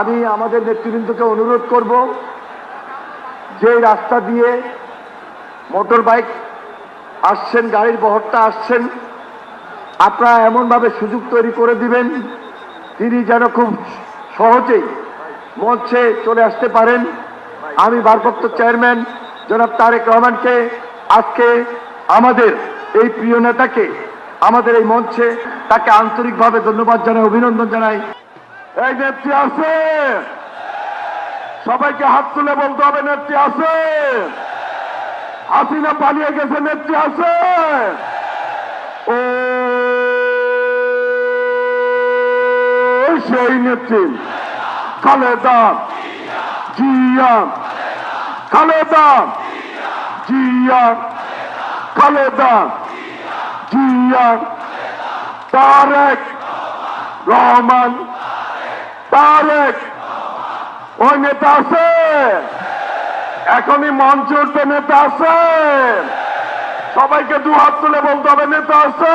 আমি আমাদের নেতৃবৃন্দকে অনুরোধ করব, যে রাস্তা দিয়ে মোটর বাইক আসছেন, গাড়ির বহরটা আসছেন, আপনারা এমনভাবে সুযোগ তৈরি করে দিবেন তিনি যেন খুব সহজেই মঞ্চে চলে আসতে পারেন। আমি ভারপ্রাপ্ত চেয়ারম্যান জনাব তারেক রহমানকে আজকে আমাদের এই প্রিয় নেতাকে আমাদের এই মঞ্চে তাকে আন্তরিকভাবে ধন্যবাদ জানাই, অভিনন্দন জানাই। এই নেত্রী আছে, সবাইকে হাত তুলে বলতে হবে নেত্রী আছে। হাসিনা পালিয়ে গেছে, নেত্রী আছে। ও সেই নেত্রী খালেদা জিয়া, খালেদা জিয়া, খালেদা জিয়া, তারেক রহমান, তারেক। ওই নেতা আছে, এখনই মঞ্চ উঠতে নেতা আছে, সবাইকে দু হাত তুলে বলতে হবে নেতা আছে।